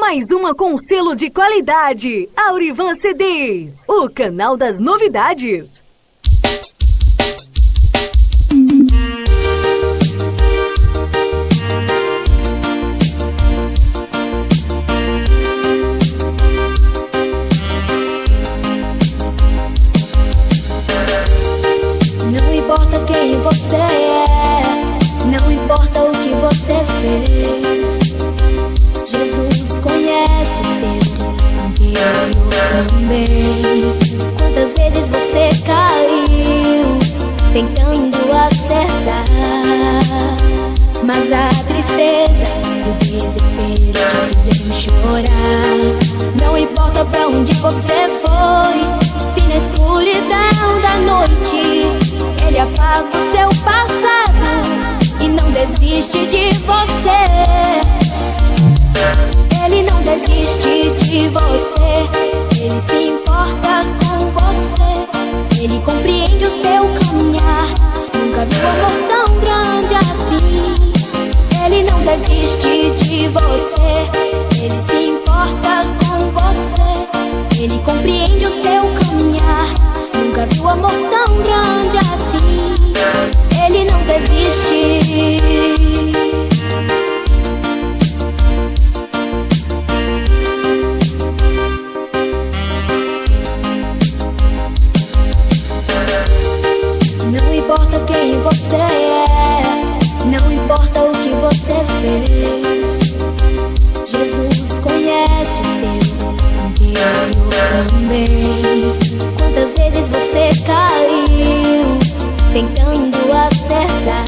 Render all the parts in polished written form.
Mais uma com selo de qualidade. Aurivan CDs, o canal das novidades. Não importa quem você é, não importa o que você fez, Jesus conhece o seu interior também. Quantas vezes você caiu tentando acertar, mas a tristeza e o desespero te fizeram chorar. Não importa pra onde você foi, se na escuridão da noite Ele apaga o seu passado e não desiste de você. Ele não desiste de você, Ele se importa com você, Ele compreende o seu caminhar. Nunca viu amor tão grande assim. Ele não desiste de você, Ele se importa com você, Ele compreende o seu caminhar. Nunca viu amor tão grande assim. Ele não desiste. Não importa quem você é, não importa o que você fez, Jesus conhece o seu interior também. Quantas vezes você caiu tentando acertar,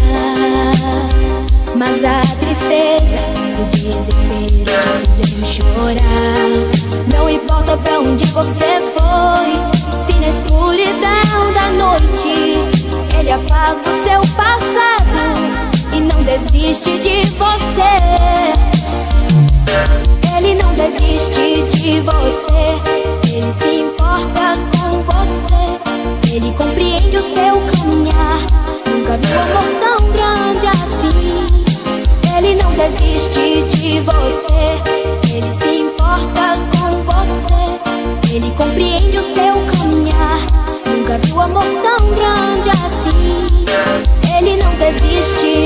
mas a tristeza e o desespero te fizeram chorar. Não importa pra onde você foi, se na escuridão da noite Ele apaga o seu passado e não desiste de você. Ele não desiste de você, Ele se importa com você, Ele compreende o seu caminhar. Nunca viu amor tão grande assim. Ele não desiste de você, Ele se importa com você, Ele compreende o seu caminhar. Nunca viu amor tão grande assim. Ele não desiste.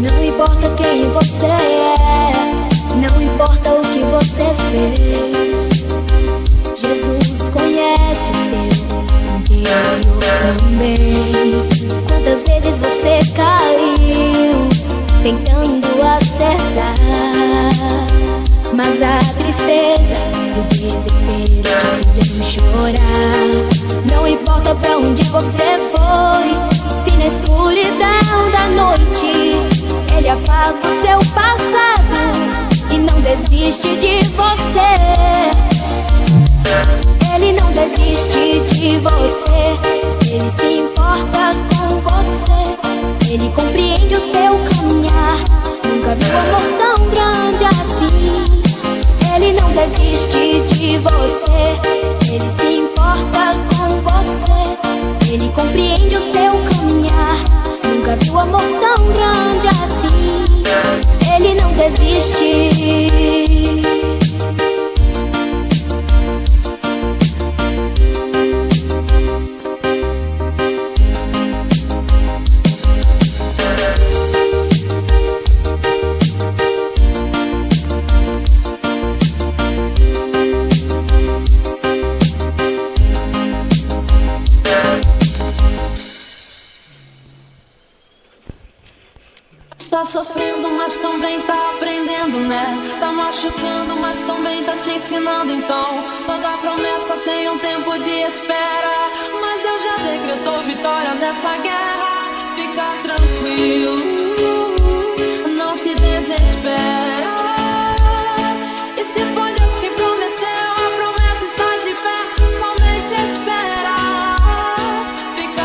Não importa quem você é, não importa o que você fez, Jesus conhece o seu interior também. Quantas vezes você caiu tentando acertar, mas a tristeza e o desespero te fizeram chorar. Não importa pra onde você foi, se na escuridão da noite Ele apaga o seu passado e não desiste de você. Ele não desiste de você, Ele se importa com você, Ele compreende o seu caminhar. Nunca viu amor tão grande assim. Ele não desiste de você, Ele se importa com você, Ele compreende o seu caminhar. Nunca viu amor tão grande assim. Ele não desiste. Tá sofrendo, mas também tá aprendendo, né? Tá machucando, mas também tá te ensinando. Então, toda promessa tem um tempo de espera, mas Deus já decretou vitória nessa guerra. Fica tranquilo, não se desespera. E se foi Deus que prometeu, a promessa está de pé. Somente espera. Fica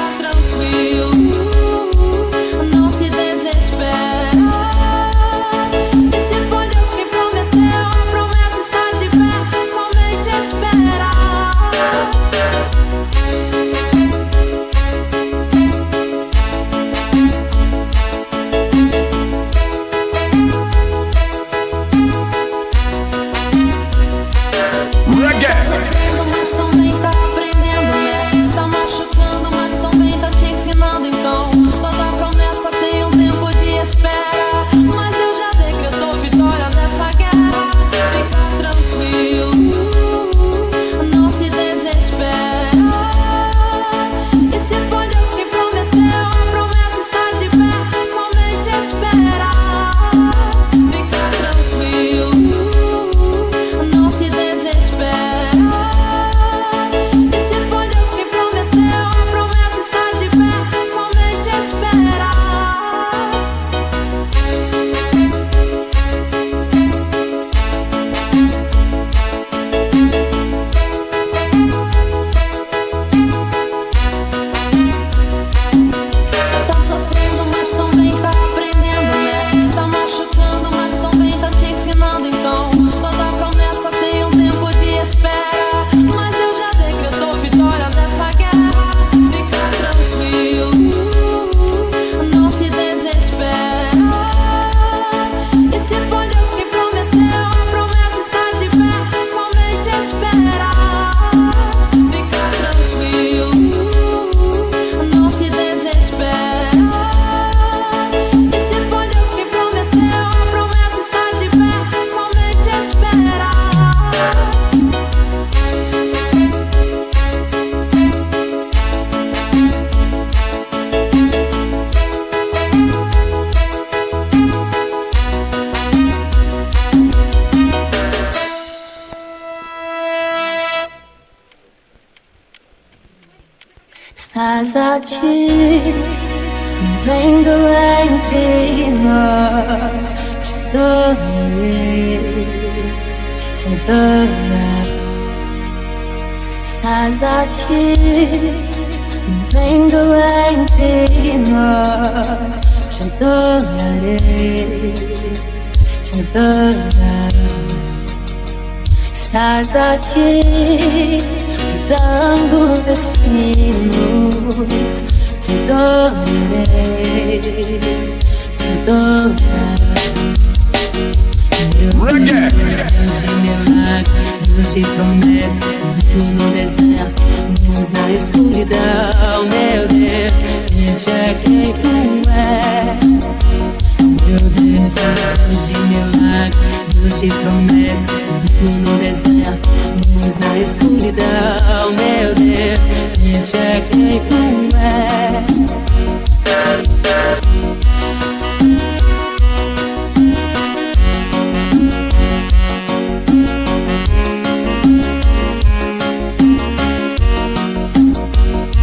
Estás aqui, vivendo entre nós. Te adorarei, te adorarei. Estás aqui, vivendo entre nós. Te adorarei, te adorarei. Estás aqui, mudando destinos. Te adorarei, te adorarei. Meu Deus de milagres, Deus de promessas, exemplo no deserto, luz na escuridão. Meu Deus, este é quem tu és. Meu Deus, Deus de milagres, Deus de promessas, exemplo no deserto, luz na escuridão. Meu Deus, este é quem tu és.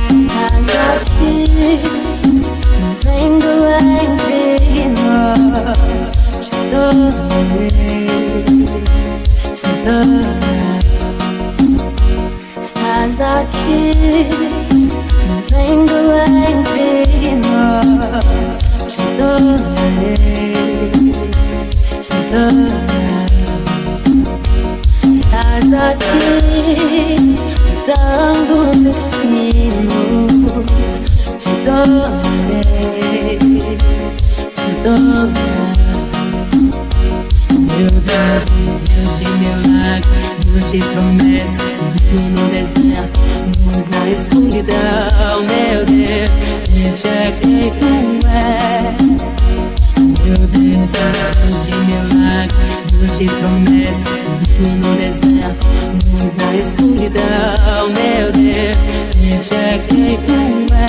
Estás aqui, vivendo entre nós. Te adorarei, te adorarei. Estás aqui, vivendo entre nós. Te adorarei, te adorarei. Estás aqui, dando destinos. Te adorarei, te adorarei. Meu Deus, Deus de milagres, Deus de promessas, exemplo no deserto, luz na escuridão. Meu Deus, este é quem tu és. Meu Deus, Deus de milagres, Deus de promessas, exemplo no deserto, luz na escuridão. Meu Deus, este é quem tu és.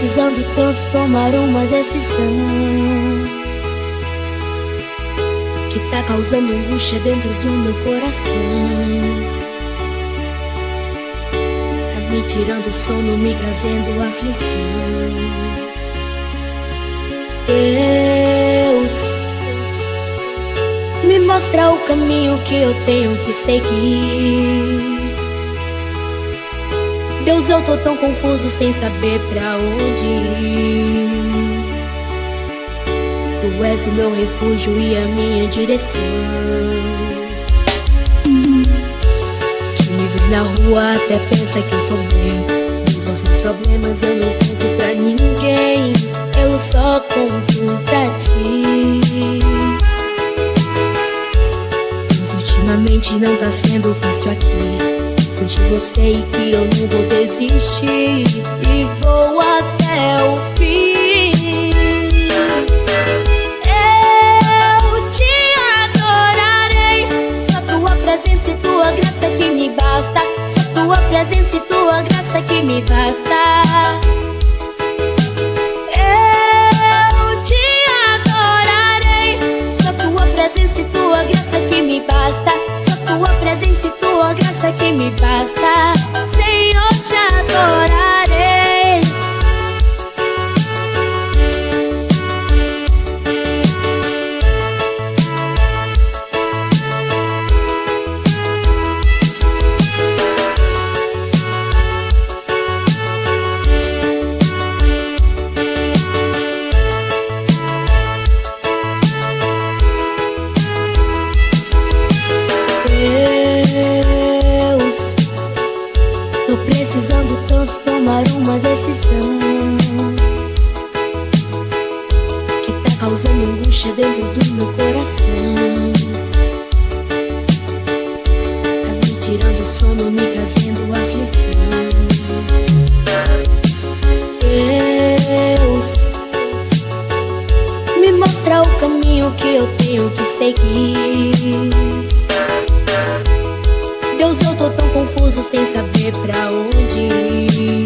precisando tanto tomar uma decisão que tá causando angústia dentro do meu coração. Tá me tirando o sono, me trazendo aflição. Deus, me mostra o caminho que eu tenho que seguir. Deus, eu tô tão confuso sem saber pra onde ir. Tu és o meu refúgio e a minha direção. Quem me vê na rua até pensa que eu tô bem, mas os meus problemas eu não conto pra ninguém. Eu só conto pra ti. Mas ultimamente não tá sendo fácil aqui. Contigo eu sei que eu não vou desistir e vou até o fim. Eu te adorarei. Só tua presença e tua graça que me basta. Só tua presença e tua graça que me basta. Eu te adorarei. Só tua presença e tua graça que me basta. Só tua presença e tua graça que me basta. Senhor, te adorarei. Deus, tô precisando tanto tomar uma decisão que tá causando angústia dentro do meu coração. Tá me tirando o sono, me trazendo aflição. Deus, me mostra o caminho que eu tenho que seguir. Deus, eu tô tão confuso sem saber pra onde ir.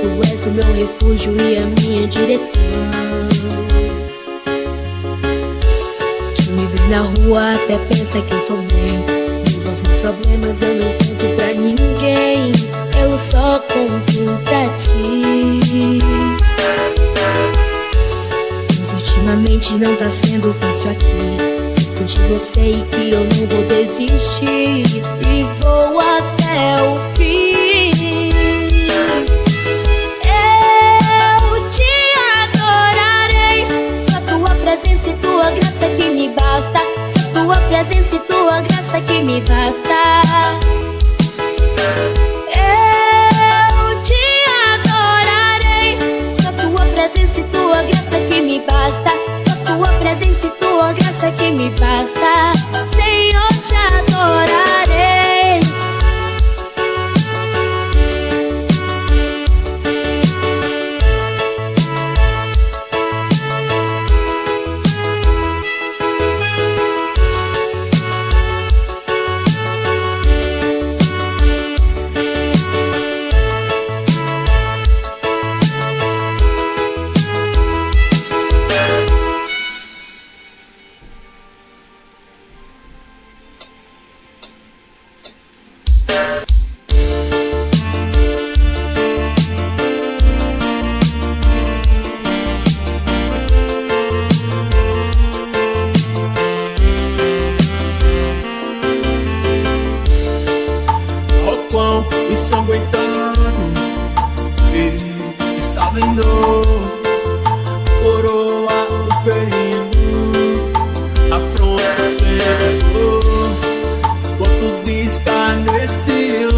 Tu és o meu refúgio e a minha direção. Quem me vê na rua até pensa que eu tô bem, mas os meus problemas eu não conto pra ninguém. Eu só conto pra ti. Mas ultimamente não tá sendo fácil aqui. Contigo eu sei que eu não vou desistir e vou até o fim. Eu te adorarei. Só tua presença e tua graça que me basta. Só tua presença e tua graça que me basta. Eu te adorarei. Só tua presença e tua graça que me basta. Só tua presença e tua graça que me basta. Senhor, te adorarei. Ensanguentado, ferido, estava em dor. Coroa o ferido, a fronte secou. Quantos escarneciam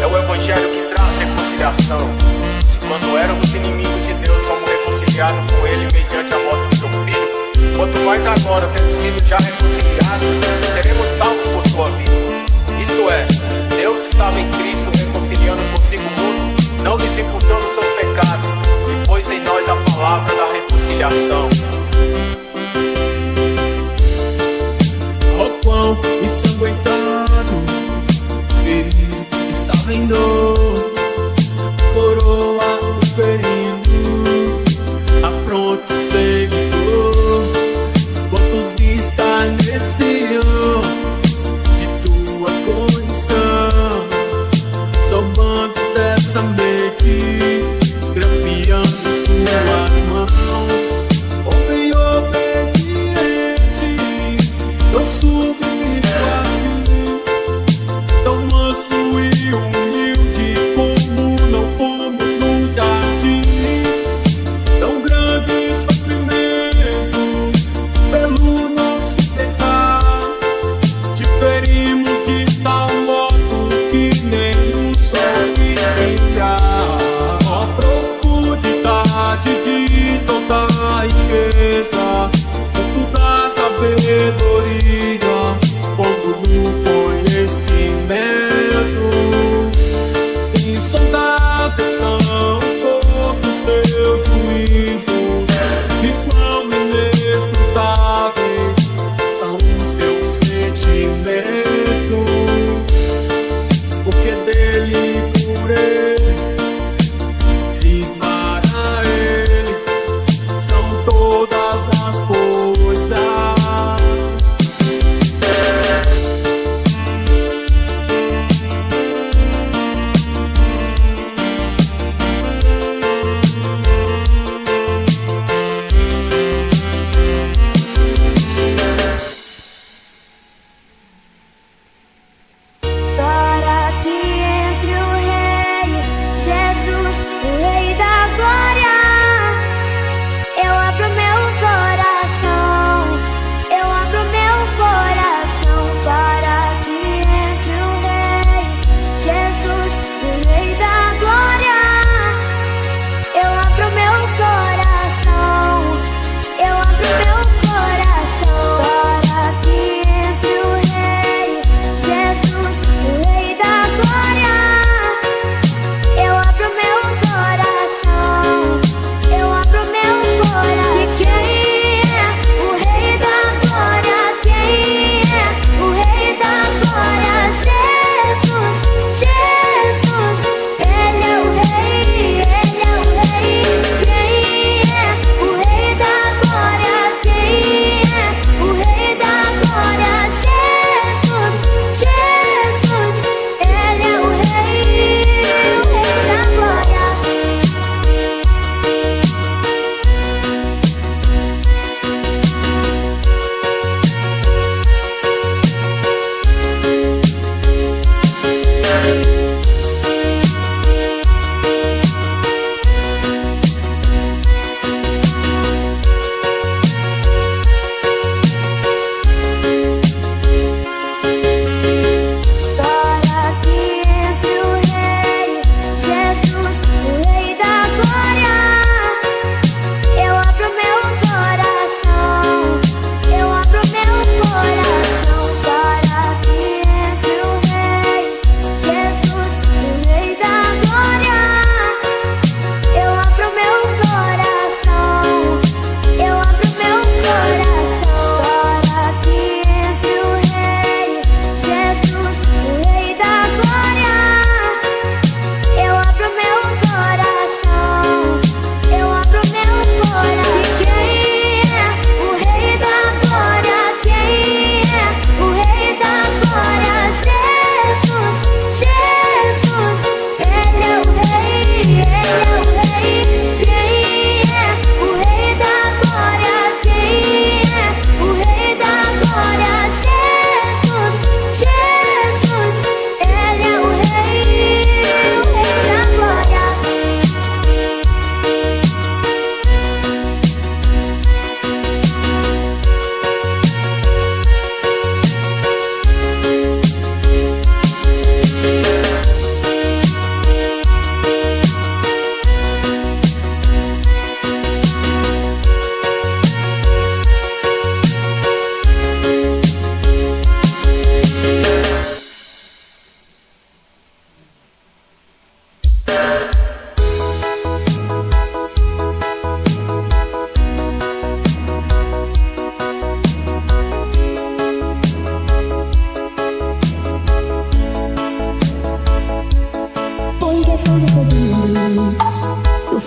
É o evangelho que traz reconciliação. Se quando éramos inimigos de Deus, fomos reconciliados com Ele mediante a morte do seu Filho, quanto mais agora, tendo sido já reconciliados, seremos salvos por sua vida. Isto é, Deus estava em Cristo reconciliando consigo o mundo, não lhes imputando seus pecados, e pôs em nós a palavra da reconciliação. Oh, quão ensanguentado, ferido, estava em dor, coroa o ferido, a fronte sem dor. Quantos escarneciam de tua condição, zombando dessa mente, grampeando tuas mãos.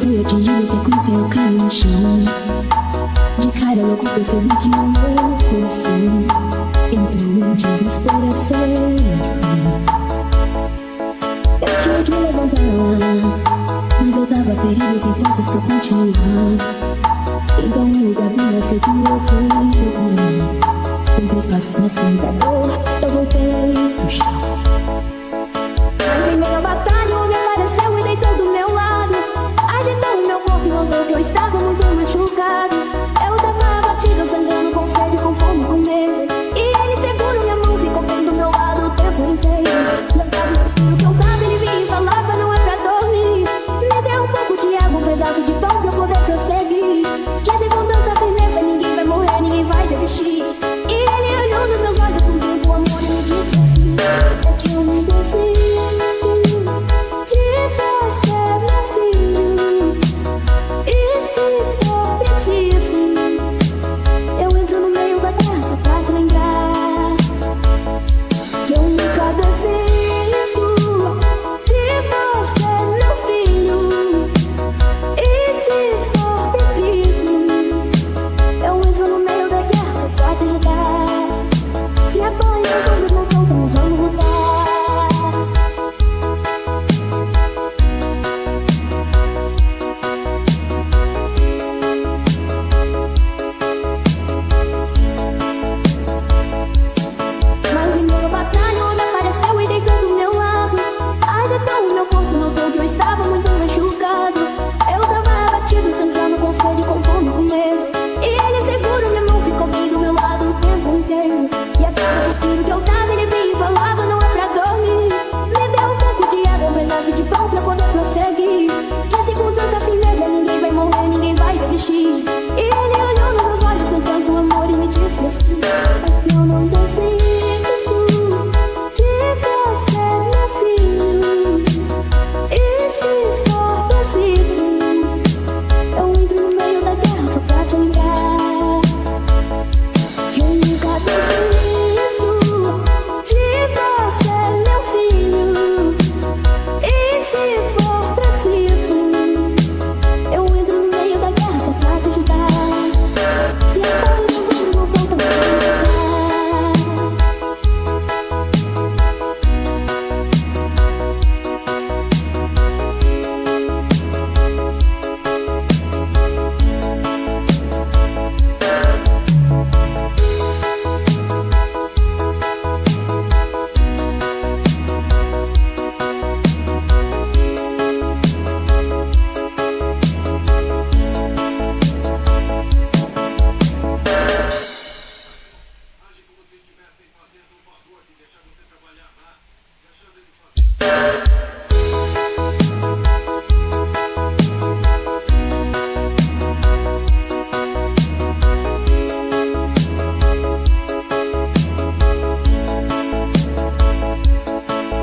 fui atingido em sequência, eu caí no chão. De cara louco percebi que o meu coração entrou em desesperação. Eu tinha que levantar, mas eu tava ferido e sem forças pra continuar. Então um lugar bem eu sei que eu fui procurar. Dei 3 passos mais fundo, eu voltei pro chão. Mas em meio à batalha, um homem apareceu e deitou do meu lado. Agitou o meu corpo e notou que eu estava muito machucado. Eu tava abatido, sangrando com sede, com fome, com medo. E ele segurou minha mão, ficou bem do meu lado o tempo inteiro. Lembrava o suspiro que eu dava, ele vinha e falava, não é pra dormir. Me deu um pouco de água, um pedaço de pão pra poder prosseguir. Disse com tanta firmeza, ninguém vai morrer, ninguém vai desistir. E ele olhou nos meus olhos com muito amor e me disse assim: é que eu não desisto de você, meu filho. E se for preciso, eu entro no meio da terra só pra te lembrar que eu nunca desisto de você, meu filho. E se for preciso, eu entro no meio da guerra só pra te ajudar. Se apoia, os ombros não soltam, nós vamos lutar. Mas em meio à batalha, um homem apareceu e deitou do meu lado. Agitou o meu corpo, notou que eu estava muito machucado. Eu tava abatido, sangrando com sede, com fome, com medo. E ele segurou minha mão, ficou bem do meu lado o tempo inteiro. E a cada suspiro que eu dava, ele vinha e falava, não é pra dormir. Me deu um pouco de água, um pedaço de pão pra poder prosseguir. Disse com tanta firmeza, ninguém vai morrer, ninguém vai desistir. E ele olhou nos meus olhos com tanto amor e me disse assim: eu não desisto de você, meu filho. E se for preciso, eu entro no meio da guerra só pra te lembrar que eu nunca desisto de você, meu filho. E se for preciso, eu entro no meio da guerra só pra te ajudar. Se apoia, os ombros não soltam, nós vamos lutar.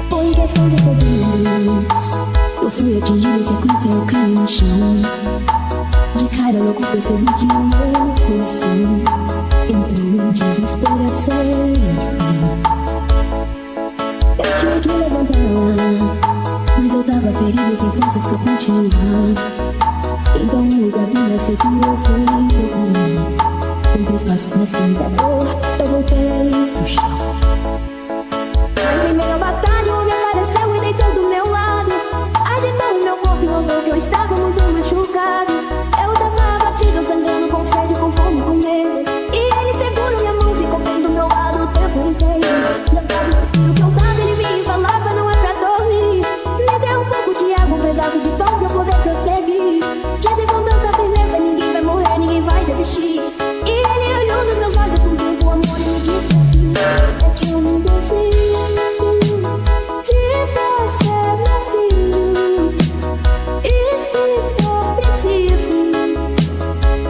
Foi em questão de segundos, eu fui atingido em sequência, eu caí no chão. De cara louco percebi que o meu coração entrou em desesperação. Eu tinha que levantar, mas eu tava ferido e sem forças pra continuar. Então um lugar bem eu sei que eu fui procurar. Dei 3 passos mais fundo, eu voltei pro chão. Mas em meio à batalha, um homem apareceu e deitou do meu lado. Agitou o meu corpo e notou que eu estava muito machucado. Eu tava abatido, sangrando com sede, com fome, com medo. E ele segurou minha mão, ficou bem do meu lado o tempo inteiro. Lembrava o suspiro que eu dava, ele vinha e falava, não é pra dormir. Me deu um pouco de água, um pedaço de pão pra poder prosseguir. Disse com tanta firmeza, ninguém vai morrer, ninguém vai desistir. E ele olhou nos meus olhos com tanto amor e me disse assim: é que eu não desisto de você, meu filho. E se for preciso,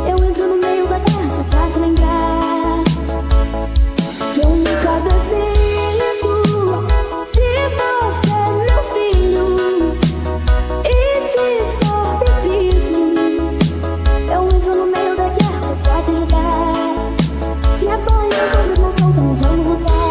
eu entro no meio da terra só pra te lembrar que eu nunca desisto de você, meu filho. E se for preciso, eu entro no meio da guerra só pra te ajudar. Se apoia, os ombros não soltam, nós vamos lutar.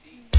see.